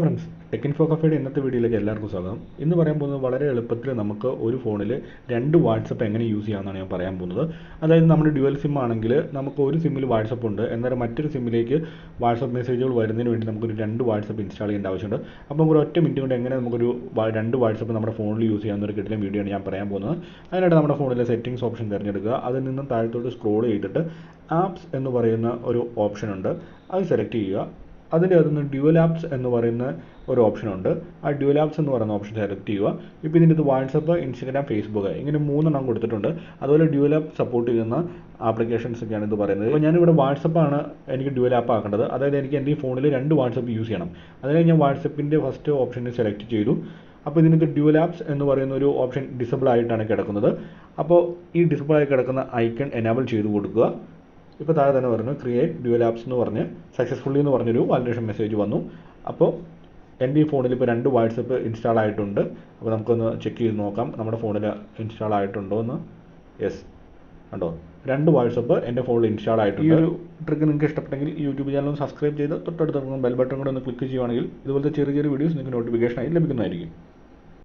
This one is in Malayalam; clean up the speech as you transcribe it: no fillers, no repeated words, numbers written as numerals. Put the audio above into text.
ഫ്രണ്ട്സ് techinfocafe ഇന്നത്തെ വീഡിയോയിലേക്ക് എല്ലാവർക്കും സ്വാഗതം. ഇന്ന് പറയാൻ പോകുന്നത് വളരെ എളുപ്പത്തിൽ നമുക്ക് ഒരു ഫോണിൽ രണ്ട് വാട്സപ്പ് എങ്ങനെ യൂസ് ചെയ്യാമെന്നാണ് ഞാൻ പറയാൻ പോകുന്നത്. അതായത് നമ്മുടെ ഡ്യുവൽ സിം ആണെങ്കിൽ നമുക്ക് ഒരു സിമ്മിൽ വാട്സപ്പ് ഉണ്ട്, എന്നാൽ മറ്റൊരു സിമ്മിലേക്ക് വാട്സപ്പ് മെസ്സേജുകൾ വരുന്നതിന് വേണ്ടി നമുക്കൊരു രണ്ട് വാട്സപ്പ് ഇൻസ്റ്റാൾ ചെയ്യേണ്ട ആവശ്യമുണ്ട്. അപ്പോൾ ഒരു ഒറ്റ മിനിറ്റ് കൊണ്ട് എങ്ങനെ നമുക്കൊരു രണ്ട് വാട്സപ്പ് നമ്മുടെ ഫോണിൽ യൂസ് ചെയ്യാവുന്ന കിട്ടുന്ന വീഡിയോ ആണ് ഞാൻ പറയാൻ പോകുന്നത്. അതിനായിട്ട് നമ്മുടെ ഫോണിലെ സെറ്റിംഗ്സ് ഓപ്ഷൻ തിരഞ്ഞെടുക്കുക. അതിൽ നിന്നും താഴത്തോട്ട് സ്ക്രോൾ ചെയ്തിട്ട് ആപ്സ് എന്ന് പറയുന്ന ഒരു ഓപ്ഷൻ ഉണ്ട്, അത് സെലക്ട് ചെയ്യുക. അതിൻ്റെ അകത്തുനിന്ന് ഡ്യുവൽ ആപ്സ് എന്ന് പറയുന്ന ഒരു ഓപ്ഷനുണ്ട്. ആ ഡ്യുവൽ ആപ്സ് എന്ന് പറയുന്ന ഓപ്ഷൻ സെലക്ട് ചെയ്യുക. ഇപ്പോൾ ഇതിൻ്റെ ഇത് വാട്സപ്പ്, ഇൻസ്റ്റാഗ്രാം, ഫേസ്ബുക്ക് ഇങ്ങനെ മൂന്നെണ്ണം കൊടുത്തിട്ടുണ്ട്. അതുപോലെ ഡ്യുവൽ ആപ്പ് സപ്പോർട്ട് ചെയ്യുന്ന ആപ്ലിക്കേഷൻസ് ഒക്കെയാണ് ഇത് പറയുന്നത്. ഇപ്പോൾ ഞാനിവിടെ വാട്സപ്പാണ് എനിക്ക് ഡ്യുവൽ ആപ്പ് ആക്കേണ്ടത്. അതായത് എനിക്ക് എൻ്റെ ഈ ഫോണിൽ രണ്ട് വാട്സപ്പ് യൂസ് ചെയ്യണം. അതിനായി ഞാൻ വാട്സപ്പിൻ്റെ ഫസ്റ്റ് ഓപ്ഷനിൽ സെലക്ട് ചെയ്തു. അപ്പോൾ ഇതിനകത്ത് ഡ്യുവൽ ആപ്സ് എന്ന് പറയുന്ന ഒരു ഓപ്ഷൻ ഡിസബിൾ ആയിട്ടാണ് കിടക്കുന്നത്. അപ്പോൾ ഈ ഡിസബിൾ ആയി കിടക്കുന്ന ഐക്കൺ എനേബിൾ ചെയ്ത് കൊടുക്കുക. ഇപ്പോൾ താഴെ തന്നെ പറഞ്ഞു ക്രിയേറ്റ് ഡ്യുവൽ ആപ്സ് എന്ന് പറഞ്ഞ് സക്സസ്ഫുള്ളി എന്ന് പറഞ്ഞൊരു വാലിഡേഷൻ മെസ്സേജ് വന്നു. അപ്പോൾ എൻ്റെ ഈ ഫോണിൽ ഇപ്പോൾ രണ്ട് വാട്സപ്പ് ഇൻസ്റ്റാൾ ആയിട്ടുണ്ട്. അപ്പോൾ നമുക്കൊന്ന് ചെക്ക് ചെയ്ത് നോക്കാം നമ്മുടെ ഫോണിൽ ഇൻസ്റ്റാൾ ആയിട്ടുണ്ടോ എന്ന്. യെസ്, കണ്ടോ, രണ്ട് വാട്സപ്പ് എൻ്റെ ഫോണിൽ ഇൻസ്റ്റാൾ ആയിട്ടുണ്ട്. ഈ ഒരു ട്രിക്ക് നിങ്ങൾക്ക് ഇഷ്ടപ്പെട്ടെങ്കിൽ യൂട്യൂബ് ചാനൽ സബ്സ്ക്രൈബ് ചെയ്ത് തൊട്ടടുത്ത് ബെൽ ബട്ടൺ കൂടെ ഒന്ന് ക്ലിക്ക് ചെയ്യുവാണെങ്കിൽ ഇതുപോലത്തെ ചെറിയ ചെറിയ വീഡിയോസ് നിങ്ങൾക്ക് നോട്ടിഫിക്കേഷനായി ലഭിക്കുന്നതായിരിക്കും.